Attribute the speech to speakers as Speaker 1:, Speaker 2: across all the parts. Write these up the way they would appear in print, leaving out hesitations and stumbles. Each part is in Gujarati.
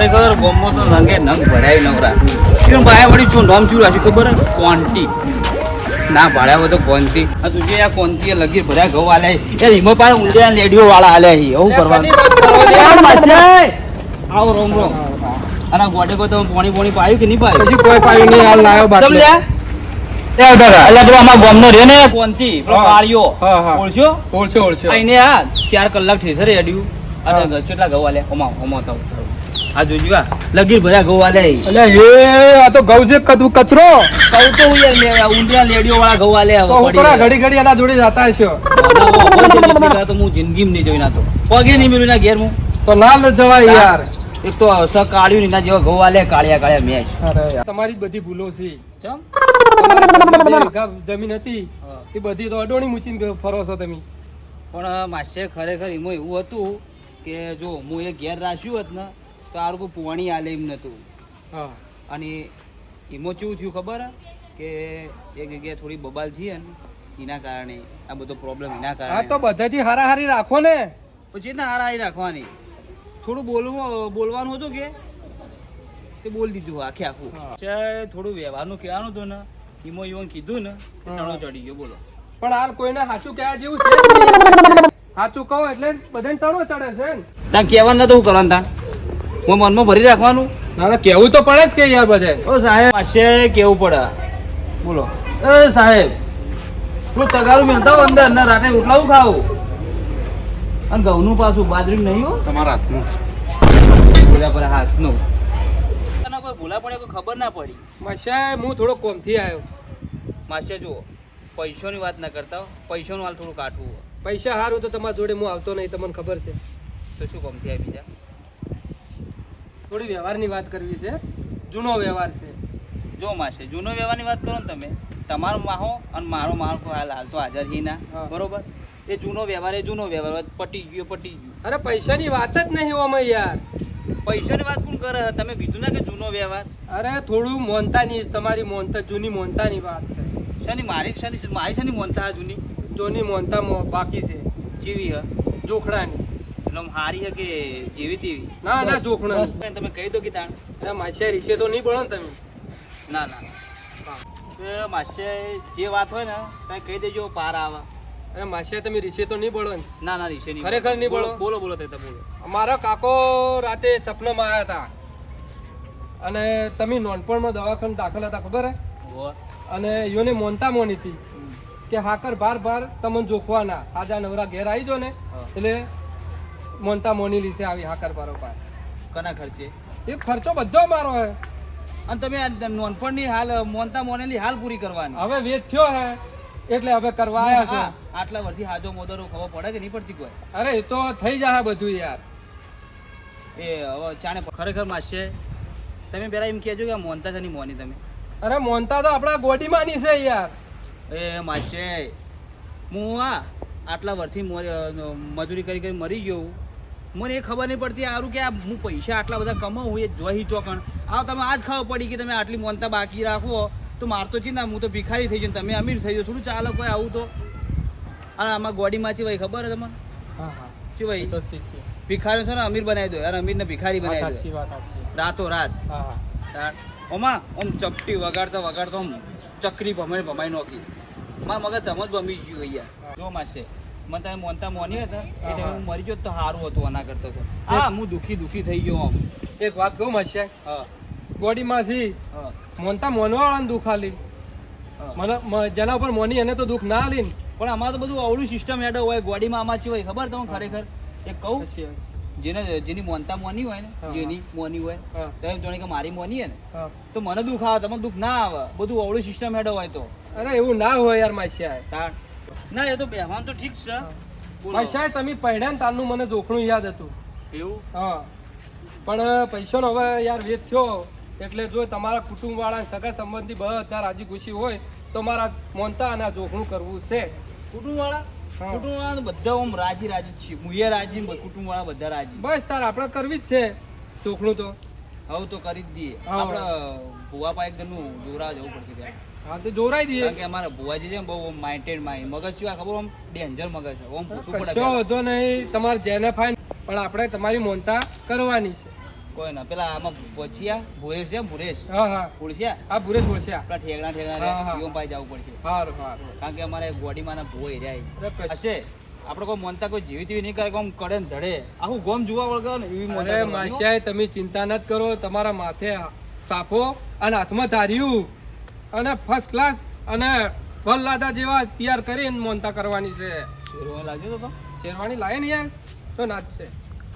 Speaker 1: ખરેખર ગોમો તો નંગે નંગ ભરાય નવરા કેમ ભાઈ વળી શું નામ શું રાખ્યું ખબર ક્વોન્ટી ના ભાડ્યા હોય તો કોનથી આ તું જે આ કોનથી લગી ભર્યા ઘઉં આલે એ રીમો પાડે ઊંડે લેડીઓ વાળા આલે હી એવું કરવાનું આવો રોમ રોમ અને ગોડે કો તો પાણી પાયું કે નહીં પાયું
Speaker 2: પછી કોઈ પાયું નહીં હાલ લાયો બાટલો
Speaker 1: લે એ દાદા એટલે પેલો અમાર ગામનો રે ને કોનથી પેલો કાળિયો ઓળખ્યો આઈને આ 4 કલાક ઠેસરે અડ્યું અને કેટલા ઘઉં આલે ઓમા તો આ જોજો લગી ભર્યા ઘઉં આલે
Speaker 2: એટલે એ આ તો ઘઉં છે કચરો
Speaker 1: કહું તો યાર ઊંડિયા લેડીઓ વાળા ઘઉં આલે
Speaker 2: ઘડી ઘડી એના જોડે જતા હશો
Speaker 1: તો હું જિંદગીમાં નહીં જોઈ ના તો પગે નહીં મેળ્યું ના ઘેર હું
Speaker 2: તો ના લ જવાય યાર
Speaker 1: એક તો સ કાળ્યું ના જેવા ઘઉં આલે કાળિયા મેચ
Speaker 2: અરે તમારી બધી ભૂલો છે
Speaker 1: ચમ
Speaker 2: જમીન હતી એ બધી તો અડોણી મૂચીને ફરો છો તમે
Speaker 1: પણ માસે ખરેખર એમાં એવું હતું કે જો હું એ ઘેર રાખ્યું હોત ને તો આ લોકો પોણી આલે એમ નતું અને એમાં કેવું થયું ખબર કે એક જગ્યાએ થોડી બબાલ થઈ ને એના કારણે આ બધો પ્રોબ્લેમ એના કારણે
Speaker 2: હા તો બધાથી હારાહારી રાખો ને
Speaker 1: પછી ના હારાહારી રાખવાની થોડું બોલવાનું હતું કે તે બોલ દીધું આખું થોડું વ્યવહારનું કહેવાનું હતું ને એમાં એવું કીધું ને ટણો ચડી ગયો બોલો
Speaker 2: પણ હાલ કોઈને સાચું કહેવા જેવું છે સાચું કહો એટલે બધાને ટણો ચડે છે ને
Speaker 1: ત્યાં કહેવાનું નતું શું કરવાનું ત્યાં હું મનમાં ભરી રાખવાનું
Speaker 2: ના કેવું તો પડે જ કે યાર બધે
Speaker 1: ઓ સાહેબ પાસે કેવું પડે બોલો એ સાહેબ પેલું તગારું મેલતા હોય અંદર ને રાતે રોટલાવું ખાવું અને ઘઉંનું પાછું બાજરી નહીં હો
Speaker 2: તમારા હાથનું
Speaker 1: બોલ્યા પર હાથનું કોઈ ભૂલા પડે કોઈ ખબર ના પડી
Speaker 2: માસા હું થોડો કોમથી આવ્યો
Speaker 1: માસે જુઓ પૈસાની વાત ના કરતા પૈસાનું હાલ થોડું કાઢવું
Speaker 2: પૈસા સારું તો તમારા જોડે હું આવતો નહીં તમને ખબર છે
Speaker 1: તો શું કોમથી આવી બીજા
Speaker 2: થોડી વ્યવહારની વાત કરવી છે જૂનો વ્યવહાર છે
Speaker 1: જો માસે જૂનો વ્યવહારની વાત કરો ને તમે તમારો માહો અને મારો કોઈ હાલ તો હાજર હી ના બરોબર એ જૂનો વ્યવહાર પટી ગયો
Speaker 2: અરે પૈસાની વાત જ નહીં ઓમાં યાર
Speaker 1: પૈસાની વાત કોણ કરે તમે કીધું ને કે જૂનો વ્યવહાર
Speaker 2: અરે થોડું મોનતાની તમારી મોનતા જૂની મોનતાની વાત છે
Speaker 1: મારી શાની મોનતા
Speaker 2: જૂની મોનતા બાકી છે
Speaker 1: જેવી હ
Speaker 2: જોખડાની
Speaker 1: એટલે હારી હે કે જેવી તેવી
Speaker 2: ના જોખડા
Speaker 1: તમે કહી દો કે તાણ
Speaker 2: અરે માસ્યા રીસે તો નહીં બોલો ને તમે
Speaker 1: ના માસે જે વાત હોય ને તમે કહી દેજો પાર આવે
Speaker 2: અરે માસ્યા તમે રીસે તો નહીં બોલો ને
Speaker 1: ના રીસે નહીં
Speaker 2: ખરેખર નહીં બોલો
Speaker 1: બોલો તે બોલો
Speaker 2: અમારા કાકો રાતે સપનામાં આવ્યા હતા અને તમે નોનપણમાં દવાખાને દાખલ હતા ખબર હે અને યોને મોનતા મોની હતી કે હાકર બાર તમને જોખવાના આજા નવરા ઘેર આવી જો ને એટલે મોનતા મોની લીસે આવી હાકર બારોબાર
Speaker 1: કના ખર્ચે
Speaker 2: એ ખર્ચો બધો મારો હે
Speaker 1: અને તમે નોનપણની હાલ મોનતા મોનેલી હાલ પૂરી કરવાની
Speaker 2: હવે વેચ થયો હે એટલે હવે કરવા આવ્યા છો
Speaker 1: આટલા વર્ષથી હાજો મોદરો ખબર પડે કે નહીં પડતી કોઈ
Speaker 2: અરે એ તો થઈ જાય બધું યાર
Speaker 1: એ હવે ચાણે ખરેખર માસે તમે પેલા એમ કહેજો કે મોનતા છે નહીં મોની તમે
Speaker 2: અરે મોનતા તો આપણા ગોડીમાંની છે યાર
Speaker 1: એ માસે હું આટલા વર્ષથી મજૂરી કરી મરી ગયો મને એ ખબર નહીં પડતી સારું કે હું પૈસા આટલા બધા કમાવું એ જોઈ ચોકણ તમે આજ ખબર પડી કે તમે આટલી મોનતા બાકી રાખો તો મારતો છે ને હું તો ભિખારી થઈ જાઉં તમે અમીર થઈ જાઓ થોડું ચાલો કોઈ આવું તો અને આમાં ગોડીમાં છે ભાઈ ખબર છે તમને શું ભાઈ ભિખારી છે ને અમીર બનાવી દો યાર અમીરને ભિખારી બનાવી દો રાતો રાત ઓમાં ઓમ ચપટી વગાડતા આમ ચકરી ભમાઈ નોખી મારા મગજ સમજ ભમી ગયું યાર જો માસે મને તમે મોનતા મોની હતા એટલે હું મરી ગયો તો સારું હતું આના કરતો તો હું દુખી થઈ ગયો આમ
Speaker 2: એક વાત કહું માસે ગોડીમાં છે મોનતા મોનવાળાને દુઃખ આલી મને જેના ઉપર મોની એને તો દુઃખ ના આલી ને
Speaker 1: પણ આમાં તો બધું અવળું સિસ્ટમ હેડ હોય ગોડીમાં આમાં છે હોય ખબર તમને ખરેખર એક કહું જેની મોનતા મોની હોય ને જેની મોની હોય તમે જાણે કે મારી મોની હે ને તો મને દુઃખ આવે તમને દુઃખ ના આવે બધું અવળું સિસ્ટમ હેડ હોય તો
Speaker 2: અરે એવું ના હોય યાર માસ્યા
Speaker 1: ના એ તો બેહવાન તો ઠીક છે
Speaker 2: માસ્યા તમે પહેણ્યા ને તારનું મને જોખણું યાદ હતું
Speaker 1: એવું
Speaker 2: પણ પૈસાનો હવે યાર વેચ થયો એટલે જો તમારા કુટુંબ વાળા સગા સંબંધી બધા રાજી ખુશી હોય તો મારા મોનતા અને જોખણું કરવું છે
Speaker 1: કુટુંબ વાળા બધા ઓમ રાજી છે મુએ રાજી કુટુંબ વાળા બધા રાજી
Speaker 2: બસ તાર આપણે કરવી જ છે જોખણું તો
Speaker 1: હવે તો કરી જ દઈએ આપણે ભુવા પાઇક નું જોરા જવું પડશે ત્યારે
Speaker 2: હા તો જોરાઈ દઈએ
Speaker 1: કે અમારા ભુવાજી છે બહુ માઇન્ડેડ મગજ શું ખબર આમ ડેન્જર મગજ છે ઓમ પૂછવું પડે
Speaker 2: કશો હતો નહીં તમારે જેને ફાઈન પણ આપણે તમારી મોનતા કરવાની છે
Speaker 1: કોઈ ના પેલા આમાં પહોંચ્યા ભુરેશ છે ભુરેશ
Speaker 2: હા હા
Speaker 1: ઓળખ્યા
Speaker 2: આ ભુરેશ બોલશે
Speaker 1: આપણા ઠેગણા
Speaker 2: હા, હા.
Speaker 1: ઠેગણા ભાઈ જવું પડશે
Speaker 2: સારું સારું
Speaker 1: કારણ કે અમારે ગોડીમાં ના ભૂવો રહ્યા
Speaker 2: અરે
Speaker 1: હશે આપણે કોઈ મોનતા કોઈ જીવી તેવી નહીં કરે કે આમ કડે ને ધડે આખું ગોમ જોવા વળગે ને એવી મોનતા
Speaker 2: અરે
Speaker 1: કરવાની હો.
Speaker 2: માસિયાએ તમે ચિંતા ન કરો તમારા માથે સાફો અને હાથમાં ધાર્યું અને ફર્સ્ટ ક્લાસ અને વલ્લાદા જેવા તૈયાર કરીને મોનતા કરવાની છે
Speaker 1: શેરવા લાગ્યો તો
Speaker 2: શેરવાની લાવે ને યાર તો નાચ છે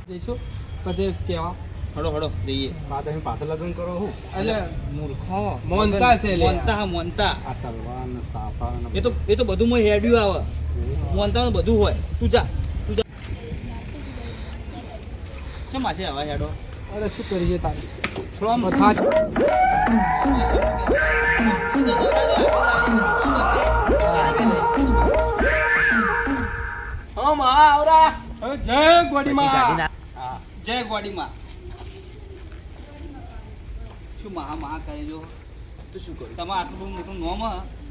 Speaker 2: જઈશું બધે કેવા
Speaker 1: હડો હડો જઈએ
Speaker 3: તમે પાછળ લગ્ન કરો હું
Speaker 2: એટલે
Speaker 1: મૂર્ખો
Speaker 2: મોનતા છે લે
Speaker 1: મોનતા હા મોનતા
Speaker 3: આ તલવાર ને સાફા ને
Speaker 1: એ તો બધું માં હેડ્યું આવે મોનતા બધું હોય તું જા ચમ માસે આવા હેડો
Speaker 2: અરે શું કરીએ તારે
Speaker 1: થોડો આમ
Speaker 2: બધા જ
Speaker 1: હા માં આવરા
Speaker 2: હવે જય ગોડીમાં
Speaker 1: હા જય ગોડીમાં શું મહા કરે જો
Speaker 3: તો શું કરું
Speaker 1: તમે આટલું બધું મોટું નોમ હ,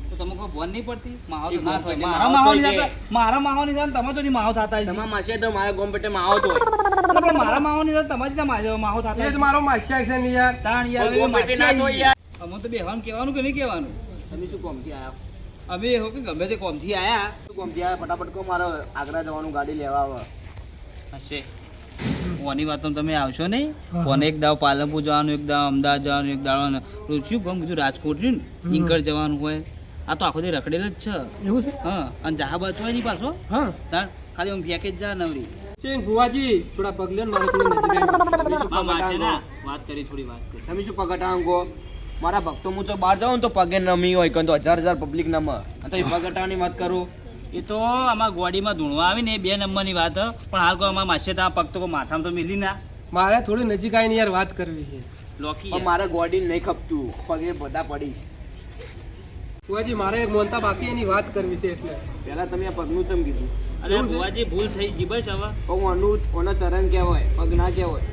Speaker 1: તો તમે કોઈ ભણ નહીં પડતી માહો તો
Speaker 3: એ
Speaker 1: ના
Speaker 3: ગોમ
Speaker 1: થાય
Speaker 3: પેટે
Speaker 1: મારા
Speaker 3: માહો
Speaker 1: માહો
Speaker 3: તો
Speaker 1: ની
Speaker 3: જે.
Speaker 1: જાત મારા માહો ની જાત તમે તો ની માહો થતા જ
Speaker 3: તમારા માસે તો મારા ગોમ પેટે માં આવતો હોય
Speaker 1: પણ મારા માહો ની જાત તમારી ત્યાં માહો થતા
Speaker 2: એ
Speaker 1: જ
Speaker 2: જ મારો માસિયા છે ને યાર
Speaker 1: તાણ યાર
Speaker 3: કોઈ ગોમ પેટે ના તો યાર.
Speaker 1: અમે તો બેહવાનું કહેવાનું કે નહીં કહેવાનું
Speaker 3: તમે શું કોમથી આયા
Speaker 1: અમે હો કે ગમે તે કોમથી આયા
Speaker 3: શું કોમથી આયા ફટાફટ કહો મારે આગ્રા જવાનું ગાડી લેવા આવે
Speaker 1: હશે ઓની વાતો તમે આવશો નહીં
Speaker 2: હા.
Speaker 1: કોને એક દાવ પાલનપુર જવાનું એક દાવ અમદાવાદ જવાનું એક દાવ શું ગમ બીજું રાજકોટ રહ્યું ને ઇન્કર જવાનું હોય આ તો આખો દી રખડેલ જ છે
Speaker 2: એવું છે
Speaker 1: હા અને જહાબાદ હોય નહીં પાછો
Speaker 2: હા
Speaker 1: તાણ ખાલી આમ ફેંકે જ જા નવરી
Speaker 2: ચેન ભુવાજી થોડા પગલે ને મારે થોડી નજીક આવી.
Speaker 3: શું
Speaker 1: હા માસે
Speaker 3: પગટાંગો?
Speaker 1: ના વાત કરી થોડી વાત કરી
Speaker 3: તમે શું પગટાંગો મારા ભક્તો હું તો બહાર જાઉં ને તો પગે નમી હોય કંઈ તો હજાર પબ્લિક નમ અને તમે પગટાની વાત કરો
Speaker 1: એ તો આમાં ગોડીમાં ધૂણવા આવી ને એ 2 નંબરની વાત હ. પણ હાલ કોઈ અમારા માસે ત્યાં પગ તો કોઈ માથામાં તો મિલી ના
Speaker 2: મારે થોડી નજીક આવીને યાર વાત કરવી છે
Speaker 1: લોકી
Speaker 3: પણ મારે ગોડી નહીં ખપતું પગે બધા પડી
Speaker 2: ભુવાજી મારે એક મોનતા બાકી એની વાત કરવી છે એટલે
Speaker 3: પહેલા તમે આ પગનું ચમ કીધું
Speaker 1: અરે
Speaker 2: એવું છે?
Speaker 1: ભુવાજી ભૂલ થઈ ગઈ બસ હવે
Speaker 3: પણ ઓનું ઓનો ચરણ કહેવાય પગ ના કહેવાય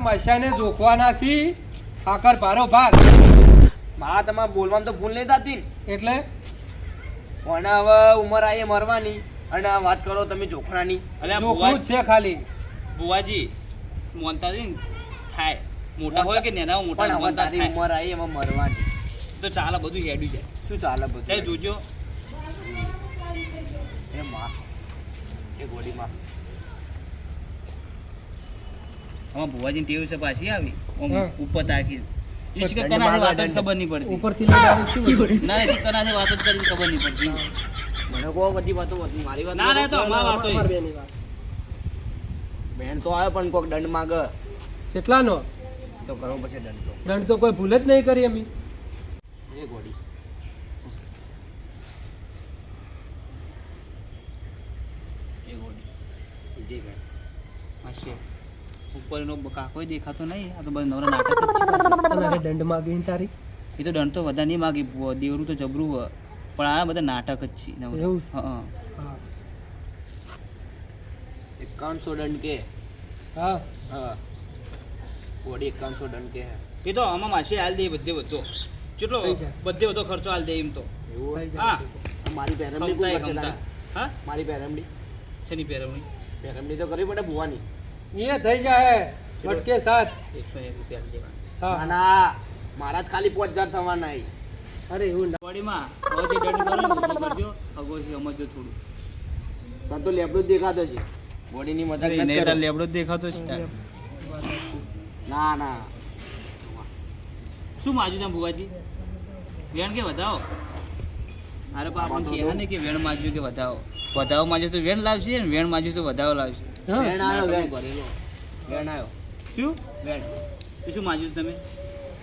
Speaker 2: માસિયાને જોખવાના છી આકર ભારો ભાર
Speaker 3: મારા તમારે બોલવામાં તો ભૂલ નહીં થતી ને
Speaker 2: એટલે
Speaker 3: અને હવે ઉંમર આવી મરવાની અને આ વાત કરો તમે જોખણાની
Speaker 1: અરે આ
Speaker 2: જોખવું જ છે ખાલી
Speaker 1: ભુવાજી મોનતા ને થાય મોટા હોય કે નેના હોય, મોટા
Speaker 3: પણ હવે
Speaker 1: મોનતા
Speaker 3: તારી
Speaker 1: થાય
Speaker 3: ઉંમર આવી એમાં મરવાની
Speaker 1: તો ચાલે બધું હેડ્યું જાય
Speaker 3: શું ચાલે
Speaker 1: એ
Speaker 3: બધું
Speaker 1: જોજો
Speaker 3: એ માં એ ગોડીમાં
Speaker 1: આમાં ભુવાજીની ટેવ છે પાછી આવી આમ
Speaker 2: હા.
Speaker 1: ઉપર તાકી એ શીખર
Speaker 3: દંડ
Speaker 1: કનાથી
Speaker 3: મારવા
Speaker 1: વાત જ
Speaker 3: દંડ.
Speaker 1: ખબર નહીં પડતી
Speaker 2: ઉપરથી લઈને આવી શું બધું?
Speaker 1: ના એ કનાથી વાત જ કરી ખબર નહીં પડતી
Speaker 3: મને કહો બધી વાતો બધી મારી વાત
Speaker 1: ના ના એ તો અમારા વાતો
Speaker 2: અમાર બેની વાત.
Speaker 3: બેન તો આવે પણ કોઈક દંડ માગે
Speaker 2: કેટલાનો
Speaker 3: તો કરવો પછી દંડ તો
Speaker 2: દંડ તો કોઈ ભૂલ જ નહીં કરી અમે
Speaker 3: એ ગોડી
Speaker 1: એ ગોડી
Speaker 3: જી બેન
Speaker 1: હશે ઉપરનો કાકોય દેખાતો નહીં આ તો બધું નવરા નાટક જ છે પાછા.
Speaker 2: અને હવે દંડ માગી ને તારી
Speaker 1: એ તો દંડ તો વધારે નહીં માગી દેવરું તો જબરું હ. પણ આ બધા નાટક જ છે નવરા.
Speaker 2: એવું છે?
Speaker 1: હા
Speaker 2: હા
Speaker 3: 5100 દંડ કે
Speaker 2: હા
Speaker 3: હા ગોડી 5100 દંડ કે
Speaker 1: એ તો આમાં માસી હાલ દે બધે બધો કેટલો
Speaker 2: થઈ જાય.
Speaker 1: બધે બધો ખર્ચો હાલ દે એમ તો
Speaker 3: એવું
Speaker 2: થઈ
Speaker 1: હા
Speaker 2: જાય.
Speaker 3: મારી પેરમડી
Speaker 1: ખમતાય
Speaker 3: કોણ કરશે
Speaker 1: ખમતા.
Speaker 3: તારી?
Speaker 1: હા
Speaker 3: મારી પેરમડી
Speaker 1: શેની પહેરવણી
Speaker 3: પેરમડી તો કરવી પડે ભુવાની
Speaker 2: એ થઈ જાય ભટકે સાથ
Speaker 1: 101 રૂપિયા દેવાના
Speaker 2: હા
Speaker 3: ના ના મારા જ ખાલી 5000 થવાના ઈ.
Speaker 2: અરે એવું ના
Speaker 1: બોડીમાં હવે જે દંડ કરો ને ઓછો કરજો અગોથી સમજજો થોડું
Speaker 3: તને તો લેબડો જ દેખાતો છે બોડીની મજાક
Speaker 1: એને
Speaker 3: નથી
Speaker 1: તાર
Speaker 3: કરતો.
Speaker 1: લેબડો જ દેખાતો છે તાર.
Speaker 3: ના ના
Speaker 1: શું માજુ ત્યાં ભુવાજી વેણ કે વધાવો અરે પાપા કહે ને કે વેણ માજ્યું કે વધાવો વધાવો માજ્યું તો વેણ લાવશે ને વેણ માજ્યું તો વધાવો લાવશે
Speaker 2: હા
Speaker 3: વેણ આવ્યો વેણ
Speaker 1: ભરેલો
Speaker 3: વેણ આવ્યો
Speaker 1: શું
Speaker 3: વેણ
Speaker 1: એ શું માજ્યું તમે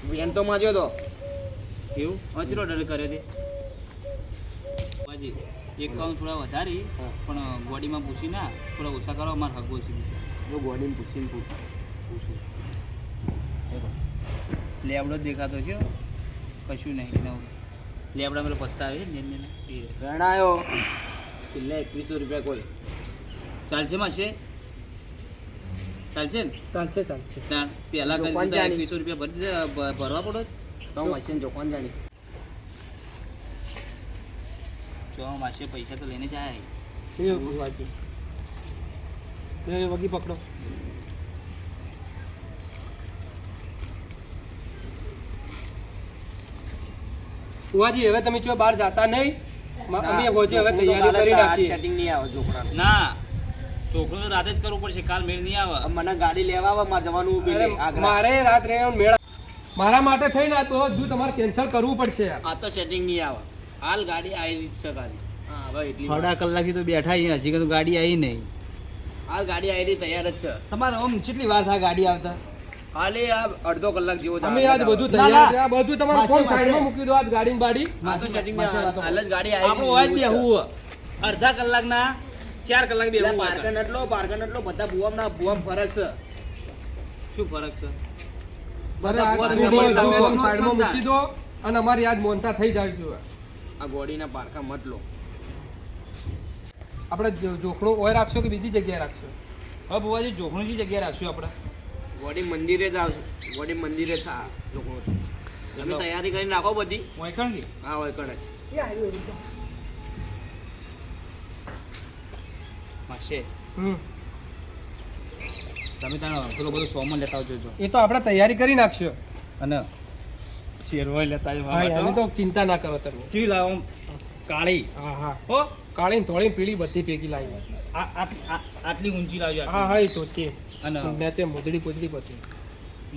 Speaker 3: વેણ તો માજ્યો તો
Speaker 1: એવું હવે ચલો ડર કરે તે ભુવાજી એક કામ થોડા વધારી
Speaker 3: હા.
Speaker 1: પણ બોડીમાં પૂછી ના થોડા ઓછા કરો અમારે હગવો છે બીજા.
Speaker 3: જો બોડીને પૂછીને પૂછું
Speaker 1: લેબડો જ દેખાતો છે કશું નહીં નવું લેબડા પેલો પત્તા આવે ને એને એ
Speaker 3: વેણ આવ્યો છેલ્લે 2100 રૂપિયા કોઈ
Speaker 1: ચાલશે માસે ચાલશે ને
Speaker 2: ચાલશે ચાલશે
Speaker 1: તાણ પહેલા
Speaker 3: જો
Speaker 1: કરી
Speaker 3: કોણ
Speaker 1: દીધા
Speaker 3: જાણી?
Speaker 1: 2100 રૂપિયા ભરવા પડો
Speaker 3: તો મશીન જો કોણ જાણી
Speaker 1: તો માસે પૈસા તો લઈને જાય
Speaker 2: એવું ભુવાજી. એ વગી પકડો. ફુવાજી હવે તમે જો બહાર જાતા નહીં. અમે હોજે હવે તૈયારી કરી નાખીએ.
Speaker 3: સેટિંગ નહીં આવે છોકરા.
Speaker 1: ના છોકરું તો રાતે જ કરવું પડશે, કાલ મેળ નહીં આવે.
Speaker 3: મને ગાડી લેવા આવે, મારે જવાનું ઊભી
Speaker 2: અરે,
Speaker 3: રહી, આગ્રા.
Speaker 2: મારે રાત રહેવાનું મેળા મારા માટે થઈને આ તો હજુ તમારે કેન્સલ કરવું પડશે.
Speaker 3: આ તો સેટિંગ નહીં આવે. હાલ ગાડી આવી જ છે ખાલી. હા હવે એટલી વાર.
Speaker 1: થોડા કલાકથી તો બેઠા અહીંયા, હજી કદું ગાડી આવી નહીં.
Speaker 3: હાલ ગાડી આવી તૈયાર જ છે.
Speaker 1: તમારે આમ કેટલી વાર થાય ગાડી આવતા?
Speaker 3: ખાલી આ અડધો કલાક જેવો
Speaker 2: અમે આજ બધું
Speaker 1: ના,
Speaker 2: તૈયાર
Speaker 1: ના.
Speaker 2: છે. આ બધું તમારું
Speaker 1: માસે,
Speaker 2: ફોન
Speaker 1: માસે.
Speaker 2: સાઈડમાં મૂકી દો. આજ ગાડી ને બાડી
Speaker 3: આ તો સેટિંગ નહીં
Speaker 1: માસે
Speaker 3: આવે.
Speaker 1: વાત
Speaker 3: હાલ જ ગાડી આવી.
Speaker 1: આપણું હોય જ બેહવું. અડધા કલાકના 4 કલાક બેહવું હોય.
Speaker 3: પાર્કન એટલો બધા ભુવામ ફરક છે.
Speaker 1: શું ફરક છે?
Speaker 2: બરાબર, આ
Speaker 1: બધા
Speaker 2: તમે
Speaker 1: બોલ, તમે
Speaker 2: ફોન
Speaker 1: તો
Speaker 2: સાઈડમાં
Speaker 1: નોંધતા.
Speaker 2: મૂકી દો અને અમારી આજ મોનતા થઈ જાય જોઈએ.
Speaker 3: આ ગોડીના પારકા મત લો.
Speaker 2: આપણે જોખણું ઓય રાખશો કે બીજી જગ્યાએ રાખશો?
Speaker 1: હવે બુવાજી જોખણું જગ્યાએ રાખશું આપણે.
Speaker 3: ગોડી મંદિરે જ આવશે. ગોડી મંદિરે થા લોકો. તમે તૈયારી કરી નાખો બધી.
Speaker 1: મોયકણ કે
Speaker 3: હા હોય કણ જ.
Speaker 1: માસે
Speaker 2: હમ.
Speaker 1: તમે તારો પેલો બધો સોમન લેતા આવજો જો.
Speaker 2: એ તો આપણે તૈયારી કરી નાખશો.
Speaker 1: અને શેરવાય લેતા
Speaker 2: હા એની તો ચિંતા ના કરો તમે.
Speaker 1: ચી લાવો કાળી
Speaker 2: હા હા,
Speaker 1: હો
Speaker 2: કાળી ને ધોળી પીળી બધી ભેગી લાવી.
Speaker 1: આટલી ઊંચી લાવજો.
Speaker 2: હા હા, એ તો તે
Speaker 1: અને
Speaker 2: મેચે મોજડી પોજડી બધી.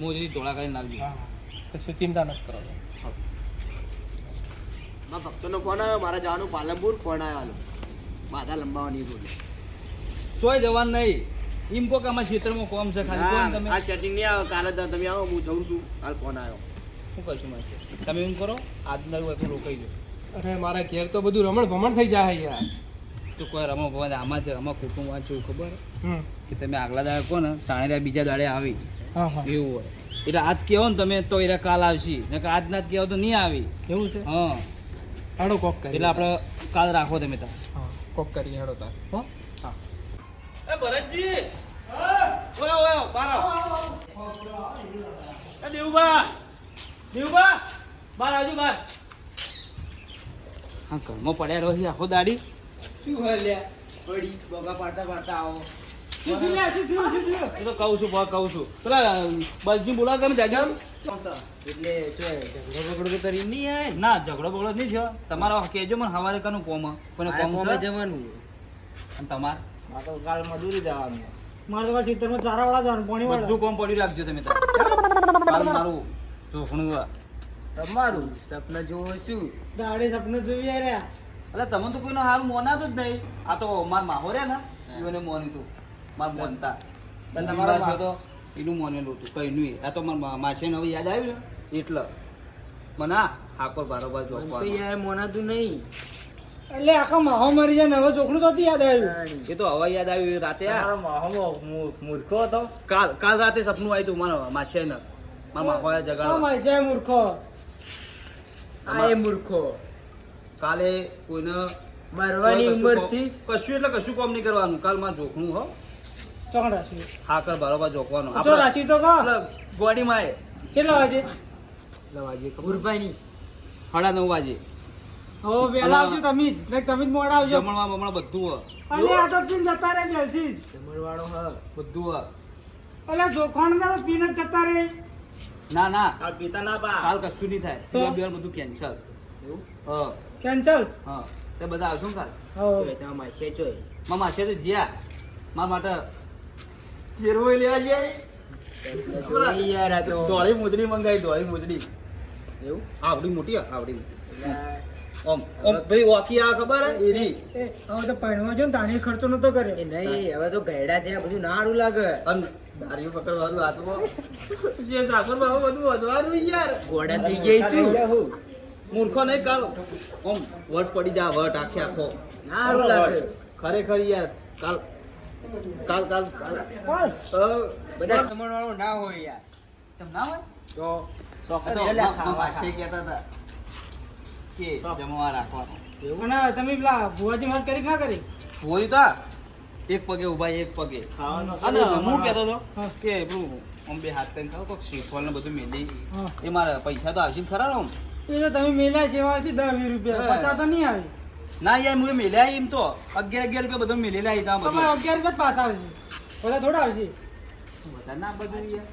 Speaker 1: મોજરી ધોળા કરીને લાવજો.
Speaker 2: હા હા, કશું ચિંતા નથી કરો.
Speaker 3: મારા ભક્તોનો ફોન આવ્યો, મારે જવાનું પાલનપુર. ફોન આવ્યો હાલો. માથા લંબાવવાની રોડ.
Speaker 1: ચોય જવાનું નહીં. એમ કહો કે અમારા ક્ષેત્રમાં કોમ છે ખાલી કોણ તમે
Speaker 3: આ સેટિંગ નહીં આવે. કાલે જ તમે આવો, હું જઉં છું. હાલ ફોન આવ્યો.
Speaker 1: શું કરશું માસે? તમે એમ કરો આજના એવું એકલું રોકાઈ દો.
Speaker 2: અરે મારા ઘેર તો બધું રમણ ભમણ થઈ જાય યાર.
Speaker 1: તો કોઈ રમો ભગવાન આમાં છે આમાં ખોટું વાંચવું ખબર
Speaker 2: હમ.
Speaker 1: કે તમે આગલા દાડે કહો ને તાણે બીજા દાડે આવી
Speaker 2: હા હા,
Speaker 1: એવું હોય. એટલે આજ કહો ને તમે તો એરા કાલ આવશી ને આજના જ કહો તો નહીં આવી.
Speaker 2: એવું છે.
Speaker 1: હા
Speaker 2: હાડો કોક કરી.
Speaker 1: એટલે આપણે કાલ રાખો તમે તાર.
Speaker 2: હા, કોક કરી હાડો તાર.
Speaker 1: હો
Speaker 2: હા.
Speaker 1: એ ભરતજી ઓયો ઓયો બાર આવો. એ દેવબા બાર આવજો બાર. હા ઘરમાં પડ્યા રહો છે આખો દાડી.
Speaker 3: શું હોય લ્યા? વળી બગા પાડતા પાડતા આવો.
Speaker 1: એ તો કહું છું બા કહું છું પેલા બલજી બોલાવ તમે જાજા.
Speaker 3: એટલે ઝઘડો બગડો તો કરી નહીં આવે.
Speaker 1: ના ઝઘડો બગડો નહીં થયો. તમારા કહેજો મને હવારે કનું કોમ પણ કોમ છે
Speaker 3: જવાનું.
Speaker 1: અને તમાર
Speaker 3: આ તો કાલ મજૂરી જવાનું.
Speaker 4: મારે તો સીતરમાં ચારા વાળા જવાનું પાણી વાળા
Speaker 1: બધું કોમ પડ્યું રાખજો તમે તાર. કાલ મારું ચોખણું
Speaker 3: તમારું સપના જોવો છું.
Speaker 4: દાડે સપને જોઈએ રહ્યા
Speaker 1: એટલે તમે તો કોઈનો હારું મોનાતું જ નહીં. આ તો માર માહો રહ્યા ને એને મોન્યું હતું માર મોનતા
Speaker 3: પણ
Speaker 1: તમારો
Speaker 3: તમારો
Speaker 1: તો એનું મોનેલું હતું કઈ નહીં. આ તો માર માસે હવે યાદ આવ્યું ને એટલે મને હાકોર બારોબાર
Speaker 3: તો
Speaker 1: જોખવા
Speaker 3: યાર મોનાતું નહીં.
Speaker 4: એટલે આખા માહો મરી જાય ને હવે ચોકડું ચોથી યાદ આવ્યું
Speaker 1: એ તો હવે યાદ આવ્યું રાતે આ.
Speaker 3: મૂર્ખો હતો.
Speaker 1: કાલ રાતે સપનું આવ્યું હતું મારા માસે ને મારા માહોએ
Speaker 4: આ
Speaker 1: જગાડવા.
Speaker 4: માઈસે મૂર્ખો
Speaker 3: આ એ મૂર્ખો.
Speaker 1: કાલે કોઈને
Speaker 3: મરવાની ઉંમરથી
Speaker 1: કશું એટલે કશું કામ નહીં કરવાનું. કાલ માં જોખવું હો
Speaker 4: ચોકડ રાશી
Speaker 1: હાકર બારોબાર જોખવાનું.
Speaker 4: ચો રાશી તો કા
Speaker 1: ગોડી માં
Speaker 4: કેટલા વાગે
Speaker 1: વાગે
Speaker 3: ગુરબાની
Speaker 1: 9:30 વાગે
Speaker 4: હવે વેલા આવજો તમે જ ને તમે જ મોડા આવજો
Speaker 1: જમણવા બમણા બધું હોય.
Speaker 4: અલે આ તો પીન જતા રે બેલથી જ
Speaker 3: જમણવાળો હ.
Speaker 1: બધું હોય.
Speaker 4: અલે જોખણ ના પીન જ જતા રે
Speaker 1: ના ના
Speaker 3: કાલ પીતા ના પા.
Speaker 1: કાલ કશું નહીં થાય.
Speaker 4: તો?
Speaker 1: પીવા બીવાનું બધું કેન્સલ.
Speaker 3: એવું?
Speaker 1: હા
Speaker 4: કેન્સલ
Speaker 1: હા તે બધા આવશો ને કાલ.
Speaker 4: હવે
Speaker 3: તો તમારે છે ચોય.
Speaker 1: મારા માસે તો જ્યાં મારા માટે ચેરવો લેવા જાય.
Speaker 3: જોઈ યાર આ તો.
Speaker 1: ધોળી મોજડી મંગાવી ધોળી મોજડી
Speaker 3: એવું?
Speaker 1: આવડી મોટી હે, આવડી
Speaker 3: એટલે
Speaker 1: ઓમ ઓમ ભાઈ ઓકી આ ખબર હે એરી
Speaker 4: એ હવે તો પૈણવા જો ને તાણી ખર્ચો નતો
Speaker 3: એ
Speaker 4: કર્યો
Speaker 3: નહીં હવે તો ગયડા થયા બધું ના સારું લાગે.
Speaker 1: અન દારીઓ પકડવાનું હાથમાં જે સાફર બાબુ બધું વધવાનું યાર.
Speaker 3: ગોડા થઈ ગયા શું?
Speaker 1: મૂર્ખો નહીં કાલ ઓમ વટ પડી જા વટ આખે આખો
Speaker 3: ના સારું લાગે.
Speaker 1: ખરેખર યાર કાલ કાલ કાલ કાલ
Speaker 3: બધા જમણવાળો ના હોય યાર.
Speaker 1: જમના હોય
Speaker 3: તો
Speaker 1: આ તો મારા માસે કહેતા હતા કે જમવા રાખવાનો.
Speaker 4: અને તમે પેલા ભુવાજી વાત કરી કે ના કરી
Speaker 1: હોય તા એક પગે ઉભા એક પગે અને હું કહેતો હતો
Speaker 4: હા.
Speaker 1: કે પેલું આમ બે હાથ કરીને ખાવ કોક શ્રીફળ ને બધું મેલી
Speaker 4: હા
Speaker 1: એ મારા પૈસા તો આવશે ને ખરા ને આમ.
Speaker 4: એ તો તમે મેલ્યા સેવા છે 10-20 રૂપિયા
Speaker 1: હા.
Speaker 4: 50 તો નહીં આવે
Speaker 1: ના યાર મુએ મેલ્યા એમ તો 11 રૂપિયા બધું મેલેલા હતા
Speaker 4: તમારે
Speaker 1: બધું.
Speaker 4: 11 રૂપિયા જ પાછા આવશે બધા થોડા આવશે
Speaker 1: વધારે ના બધું યાર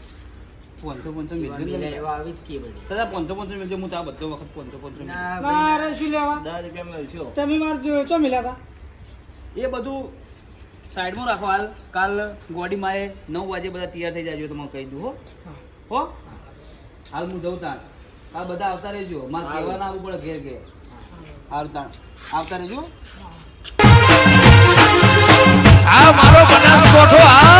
Speaker 1: 500
Speaker 5: જીવન
Speaker 1: મિલજો
Speaker 5: મિલે એવા આવી જ કે બધી.
Speaker 1: દાદા 500 મિલજો હું તો આ બધો વખત 500
Speaker 5: ના,
Speaker 4: ના અરે શું લેવા
Speaker 5: 10 રૂપિયા મળશો.
Speaker 4: તમે માર ચો મિલ્યા હતા
Speaker 1: એ બધું સાઈડમાં રાખો હાલ કાલ ગોડી માએ 9 વાગે બધા તૈયાર થઈ જાજો તો મને કહી દઉં હો હાલ હું જઉં તાણ કાલ બધા આવતા રહેજો મારે
Speaker 5: હારું.
Speaker 1: કહેવા ના આવવું પડે ઘેર હારું તાણ આવતા રહેજો
Speaker 6: આ મારો બનાસકોઠો આ